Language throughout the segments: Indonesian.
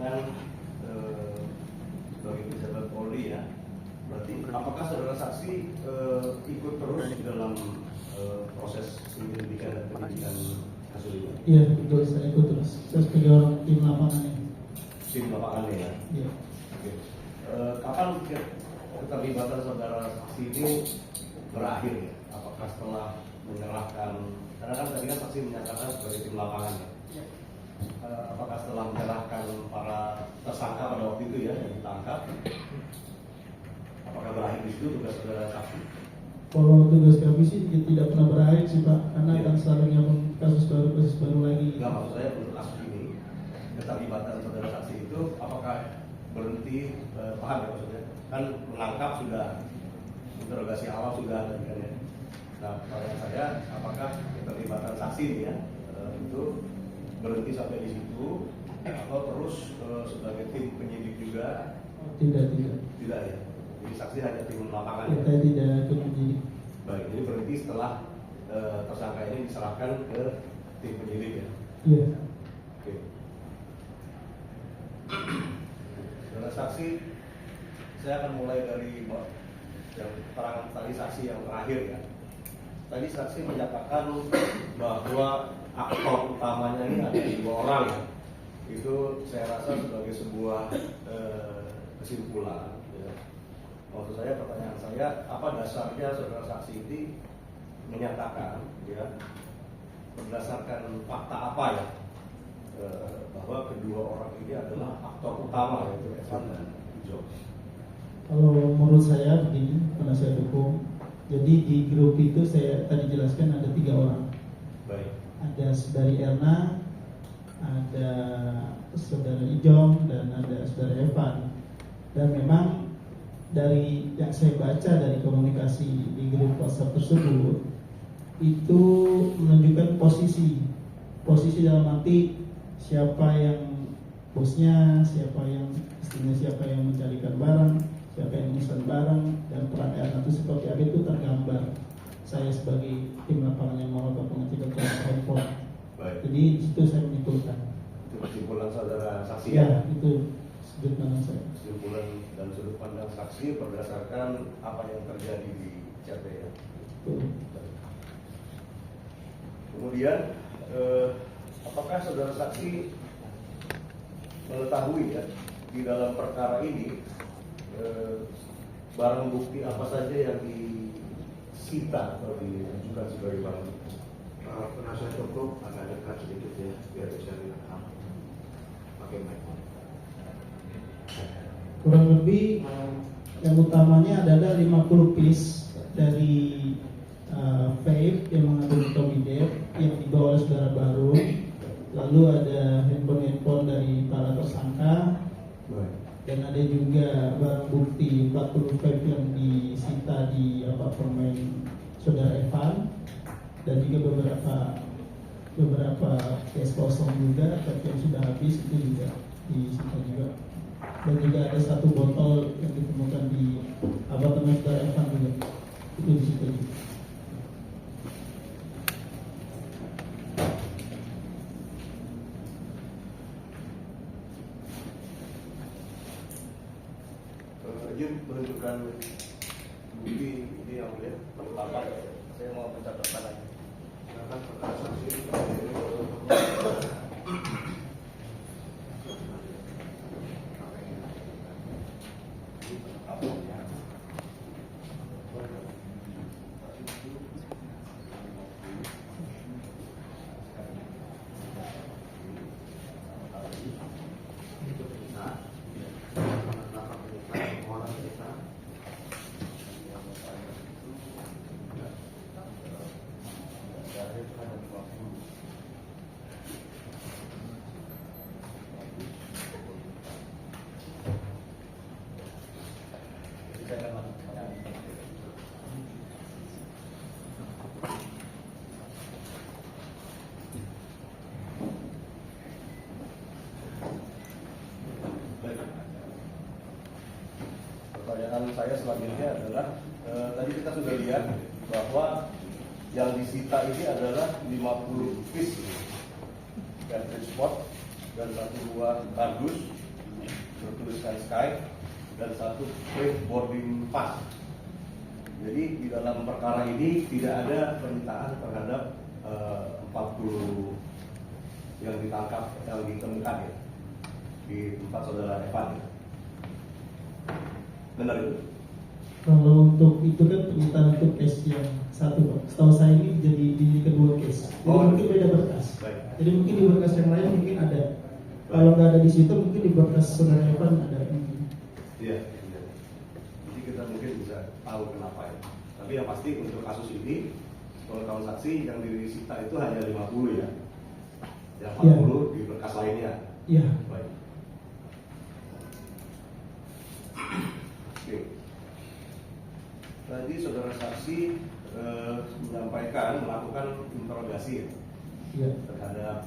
kan sebagai pejabat Polri ya, berarti apakah saudara saksi ikut terus di dalam proses penyelidikan dan penyidikan kasus ini? Iya, betul, saya ikut terus. Saya sebagai orang tim lapangannya. Tim lapangannya ya? Iya. Oke. Kapan keterlibatan saudara saksi ini berakhir ya? Apakah setelah menyerahkan, karena kan tadi kan saksi menyatakan sebagai tim lapangan ya? Apakah setelah menyerahkan para tersangka pada waktu itu ya yang ditangkap, apakah berakhir di situ tugas saudara saksi? Kalau tugas kami sih tidak pernah berakhir sih Pak, karena akan selalu nyambung kasus baru lagi. Enggak, maksud saya untuk kasus ini keterlibatan saudara saksi itu apakah berhenti, paham ya maksudnya? Kan menangkap sudah, interogasi awal sudah kan ya. Nah, pertanyaan saya, apakah keterlibatan saksi ini ya itu berhenti sampai di situ atau terus sebagai tim penyidik juga? Tidak ya. Jadi saksi hanya tim lapangan kita ya? tidak ikut penyidik. Baik, jadi berhenti setelah tersangka ini diserahkan ke tim penyidik ya? Iya. Oke. Saudara saksi, saya akan mulai dari yang keterangan tadi saksi yang terakhir ya. Tadi saksi menyatakan bahwa aktor utamanya ini ada 2 orang ya. Itu saya rasa sebagai sebuah kesimpulan ya. Maksud saya, pertanyaan saya, apa dasarnya saudara saksi ini menyatakan ya, berdasarkan fakta apa ya, bahwa kedua orang ini adalah aktor utama, yaitu Evan dan Ujo? Kalau menurut saya begini, penasihat hukum, jadi di grup itu saya tadi jelaskan ada 3 orang. Baik. Ada saudari Erna, ada saudara Ijong, dan ada saudara Evan. Dan memang dari yang saya baca dari komunikasi di grup WhatsApp tersebut, itu menunjukkan posisi dalam arti siapa yang bosnya, siapa yang istrinya, siapa yang mencarikan barang, siapa yang memesan barang, dan peran Erna itu seperti apa itu tergambar. Saya sebagai tim lapangan yang melakukan pengecekan terhadap handphone. Baik. Jadi di situ saya menyimpulkan. Itu kesimpulan saudara saksi Ya, itu sudut pandang saya. Kesimpulan dan sudut pandang saksi berdasarkan apa yang terjadi di CT ya. Betul. Kemudian apakah saudara saksi mengetahui ya di dalam perkara ini barang bukti apa saja yang disita atau diajukan sebagai barang bukti? Penasihat hukum agak dekat sedikit ya biar bisa direkam pakai mic. Kurang lebih yang utamanya adalah 50 piece dari vape yang mengandung tomidep yang dibawa oleh saudara baru. Lalu ada handphone dari para tersangka. Dan ada juga barang bukti 40 vape yang disita di apartemen saudara Evan. Dan juga beberapa case kosong juga, tapi yang sudah habis itu juga disita juga. Dan juga ada 1 botol yang ditemukan di apartemen saudara Evan juga, itu disita juga. Izin menunjukkan bukti ini yang mulia, lapan. Saya mau mencatatkan lagi. Silakan perkara saksi. Pertanyaan saya selanjutnya adalah tadi kita sudah lihat bahwa yang disita ini adalah 50 piece cartridge pot dan 1 buah kardus bertuliskan Sky dan satu print boarding pass. Jadi di dalam perkara ini tidak ada penyitaan terhadap 40 yang ditangkap, yang ditemukan ya di tempat saudara Evan. Benar itu? Kalau untuk itu kan penyitaan untuk case yang satu, Pak. Setahu saya ini jadi di kedua case. Jadi Oh. mungkin beda berkas. Baik. Jadi mungkin di berkas yang lain mungkin ada. Kalau nggak ada di situ mungkin di berkas saudara Evan ada. Iya. Iya. Jadi kita mungkin bisa tahu kenapa ya. Tapi yang pasti untuk kasus ini pengetahuan saksi yang disita itu hanya 50 ya. Yang 40 di berkas lainnya. Iya. Baik. Oke. Tadi saudara saksi menyampaikan melakukan interogasi ya, Iya. terhadap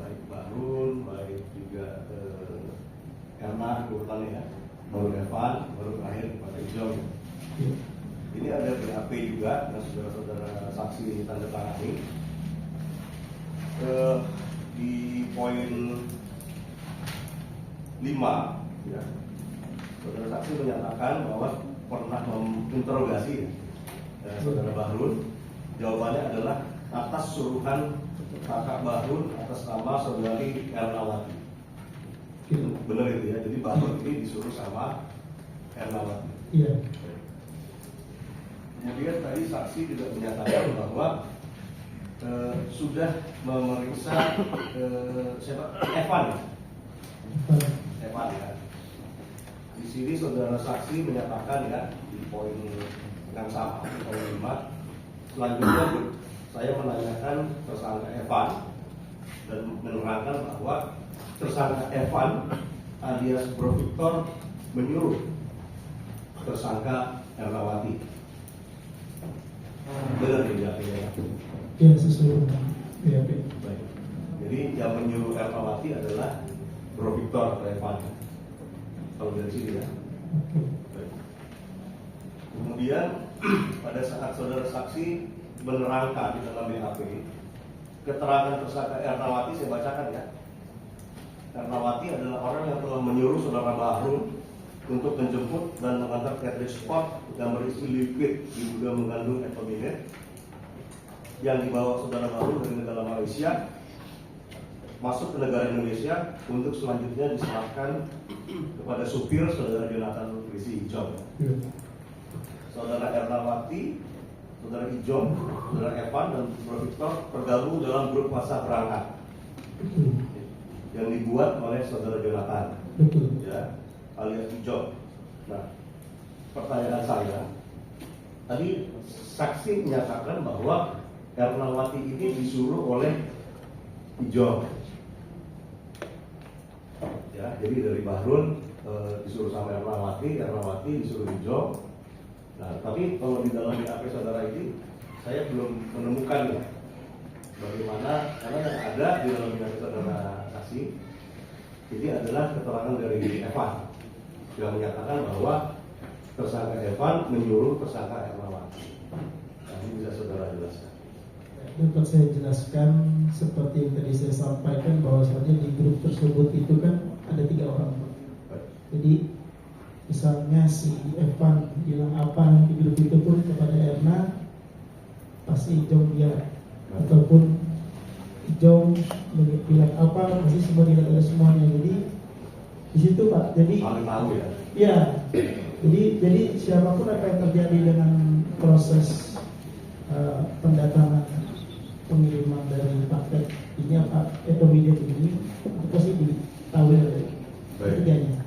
baik Bahrun, baik juga Erna urutannya ya, baru Evan, baru terakhir pada Ijom. Iya. Ini ada BAP juga yang saudara-saudara saksi tanda tangani. Di poin 5 ya, saudara saksi menyatakan bahwa pernah menginterogasi saudara Bahrun. Jawabannya adalah atas suruhan kakak Bahrun atas nama saudari Ernawati. Iya. Benar itu ya, jadi Bahrun ini disuruh sama Ernawati. Iya. Kemudian tadi saksi juga menyatakan bahwa sudah memeriksa siapa? Evan. Evan ya. Di sini saudara saksi menyatakan ya di poin yang sama, poin 5. Selanjutnya saya menanyakan tersangka Evan dan menerangkan bahwa tersangka Evan alias Bro Victor menyuruh tersangka Ernawati. Benar tidak ya? Iya, sesuai dengan BAP. Baik. Jadi yang menyuruh Ernawati adalah Bro Victor atau Evan. Kalau dari sini ya. Oke. Baik. Kemudian pada saat saudara saksi menerangkan di dalam BAP, keterangan tersangka Ernawati saya bacakan ya. Ernawati adalah orang yang telah menyuruh saudara Bahrun untuk menjemput dan mengantar cartridge spot yang berisi liquid diduga mengandung etominet yang dibawa saudara Bahrun dari negara Malaysia masuk ke negara Indonesia untuk selanjutnya diserahkan kepada supir saudara Jonathan Risi Ijom. Iya. Saudara Ernawati, saudara Ijom, saudara Evan dan Bro Victor tergabung dalam grup masa perangkat Betul. yang dibuat oleh saudara Jonathan, Betul. ya, alias Ijom. Nah, pertanyaan saya, tadi saksi menyatakan bahwa Ernawati ini disuruh oleh Ijom. Ya, jadi dari Bahrun disuruh sama Ernawati disuruh Ijom. Nah, tapi kalau di dalam BAP saudara ini saya belum menemukan ya bagaimana, karena yang ada di dalam BAP saudara saksi ini adalah keterangan dari Evan yang menyatakan bahwa tersangka Evan menyuruh tersangka Ernawati. Nah, ini bisa saudara jelaskan. Dapat saya jelaskan seperti yang tadi saya sampaikan bahwasanya di grup tersebut itu kan ada 3 orang, Pak. Baik. Jadi misalnya si Evan bilang apa di grup itu pun kepada Erna pasti Ijom dia, ataupun Ijom bilang apa pasti semua tidak ada semuanya. Jadi di situ, Pak. Jadi Paling tahu ya. ya, jadi siapapun apa yang terjadi dengan proses pendatangan pengiriman dari paket ini apa etominet ini itu pasti diketahui oleh Baik. ketiganya.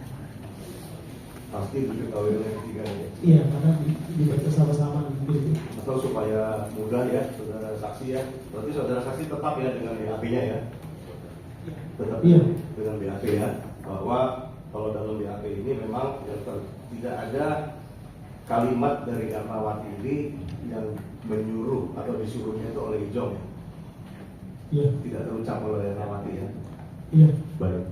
Pasti diketahui oleh ketiganya. Iya, karena dibaca sama-sama gitu. Atau supaya mudah ya saudara saksi ya. Berarti saudara saksi tetap ya dengan BAP-nya ya. Tetap Iya. dengan BAP ya. Bahwa kalau dalam BAP ini memang tidak ada kalimat dari Ernawati ini yang menyuruh atau disuruhnya itu oleh Ijom ya. Iya. Tidak terucap oleh Ernawati ya. Iya. Baik.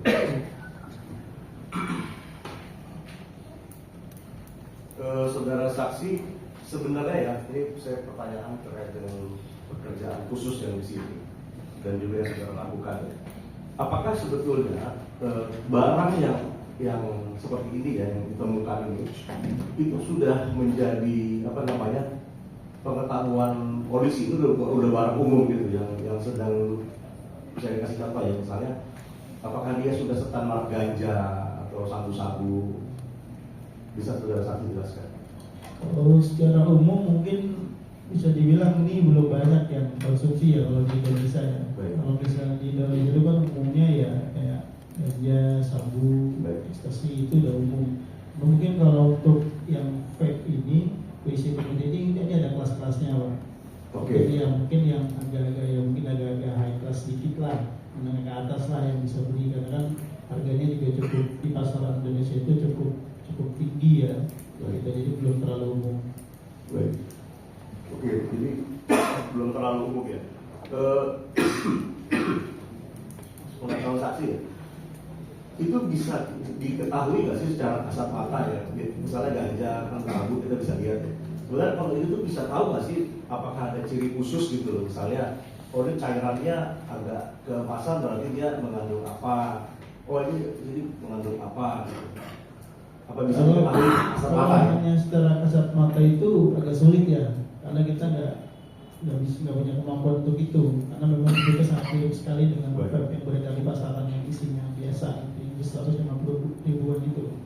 Saudara saksi sebenarnya ya, ini saya pertanyaan terkait dengan pekerjaan khusus yang di sini dan juga yang saudara lakukan. Apakah sebetulnya barang yang yang seperti ini ya, yang ditemukan ini, itu sudah menjadi apa namanya, pengetahuan polisi, itu udah barang umum gitu, yang sedang saya kasih contoh ya, misalnya apakah dia sudah setan ganja atau sabu-sabu, bisa saudara saksi jelaskan? Kalau secara umum mungkin bisa dibilang ini belum banyak yang konsumsi ya kalau di Indonesia ya. Baik. Kalau misalnya di Indonesia itu kan umumnya ya kayak ganja, sabu, Baik. ekstasi itu udah umum. Mungkin kalau untuk yang vape ini, WC ini ada kelas-kelasnya Pak. Oke. Jadi ya mungkin yang agak-agak high class sedikit lah, menengah ke atas lah yang bisa beli, karena kan harganya juga cukup di pasaran Indonesia itu cukup tinggi ya. Jadi belum terlalu umum. Baik. Oke, jadi belum terlalu umum ya. Pengetahuan saksi ya, itu bisa diketahui nggak sih secara kasat mata ya? Misalnya ganja, kan sabu kita bisa lihat ya. Sebenarnya kalau itu bisa tahu nggak sih apakah ada ciri khusus gitu loh? Misalnya, oh ini cairannya agak keemasan berarti dia mengandung apa? Oh ini jadi mengandung apa? Apa bisa diketahui kasat mata ya? Hanya secara kasat mata itu agak sulit ya, karena kita nggak punya kemampuan untuk itu, karena memang kita sangat mirip sekali dengan Baik. vape yang beredar di pasaran yang isinya biasa di 150 ribuan itu.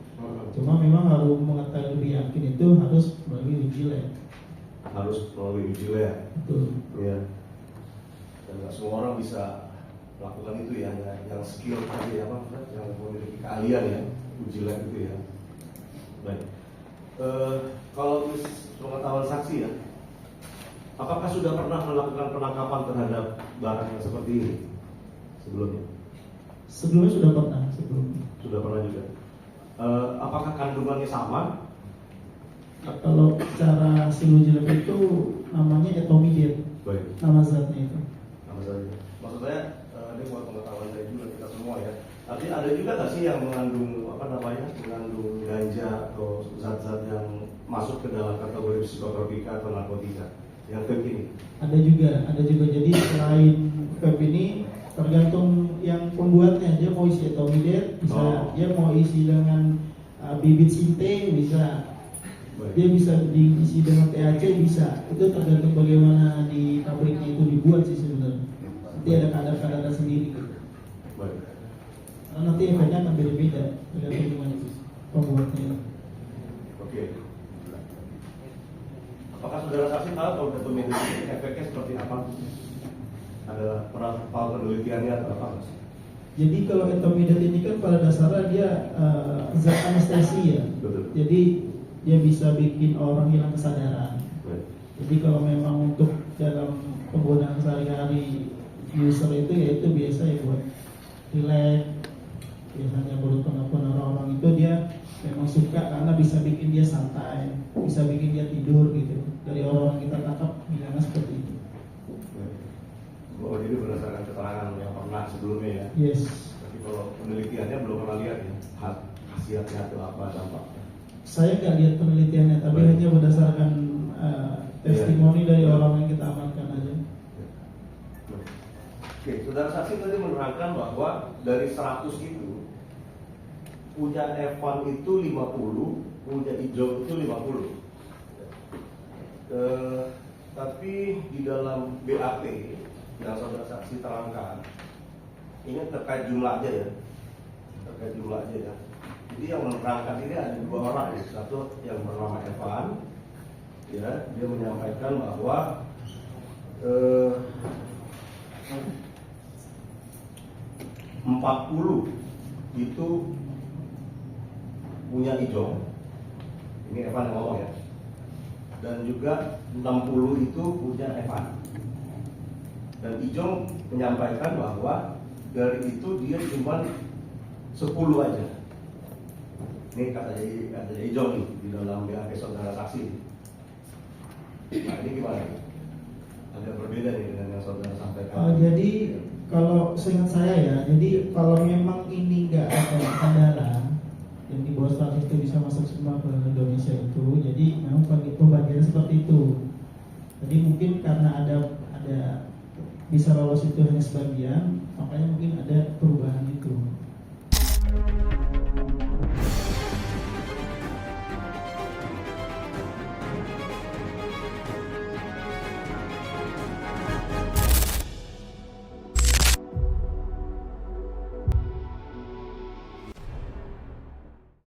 Cuma memang harus mengetahui lebih yakin itu harus melalui uji lab. Harus melalui uji lab. Betul. Ya. Dan nggak semua orang bisa lakukan itu ya, yang skill tadi apa, yang memiliki keahlian ya, uji lab itu ya. Baik. Kalau pengetahuan saksi ya, apakah sudah pernah melakukan penangkapan terhadap barang yang seperti ini sebelumnya? Sebelumnya sudah pernah sebelumnya. Sudah pernah juga. Apakah kandungannya sama? Kalau secara silujilab itu namanya etomidate, Baik. nama zatnya itu. Nama saya. Maksud saya ini buat pengetahuan saya juga kita semua ya. Tapi ada juga nggak sih yang mengandung apa namanya, mengandung ganja atau zat-zat yang masuk ke dalam kategori psikotropika atau narkotika yang vape ini? Ada juga. Jadi selain vape ini tergantung yang pembuatnya, dia mau isi etomidate bisa, dia mau isi dengan bibit sinte bisa, Baik. dia bisa diisi dengan THC bisa. Itu tergantung bagaimana di pabriknya itu dibuat sih sebenarnya. Nanti ada kadar-kadar sendiri gitu. Baik. Karena nanti efeknya akan beda-beda tergantung gimana pembuatnya. Oke. Apakah saudara saksi tahu kalau etomidate ini efeknya seperti apa? Ada pernah tahu penelitiannya atau apa? Jadi kalau etomidate ini kan pada dasarnya dia zat anestesi ya. Betul. Jadi dia bisa bikin orang hilang kesadaran. Baik. Jadi kalau memang untuk dalam penggunaan sehari-hari user itu ya itu biasa ya buat relax, biasanya buat pengakuan orang-orang itu dia memang suka karena bisa bikin dia santai, bisa bikin dia tidur gitu. Dari orang kita tangkap bilangnya seperti itu. Oh, jadi berdasarkan keterangan yang pernah sebelumnya ya. Yes. Tapi kalau penelitiannya belum pernah lihat ya, khasiatnya atau apa dampaknya. Saya nggak lihat penelitiannya, tapi Baik. hanya berdasarkan testimoni dari orang yang kita amankan aja. Oke, saudara saksi tadi menerangkan bahwa dari 100 itu punya Evan itu 50, punya Ijo itu 50. Tapi di dalam BAP yang saudara saksi terangkan, ini terkait jumlah aja ya, terkait jumlah aja ya. Jadi yang menerangkan ini ada 2 orang ya. Satu yang bernama Evan, ya, dia menyampaikan bahwa 40 itu punya Ijong, ini Evan yang ngomong ya, dan juga 60 itu punya Evan. Dan Ijong menyampaikan bahwa dari itu dia cuma 10 aja. Ini kata Ijong nih di dalam BAP saudara saksi. Nah ini gimana? Agak berbeda nih dengan yang saudara sampaikan. Jadi kalau seingat saya ya, jadi kalau memang ini nggak ada kesadaran yang di bawah 100 itu bisa masuk semua ke Indonesia itu, jadi memang pembagian seperti itu. Jadi mungkin karena ada bisa lolos itu hanya sebagian, makanya mungkin ada perubahan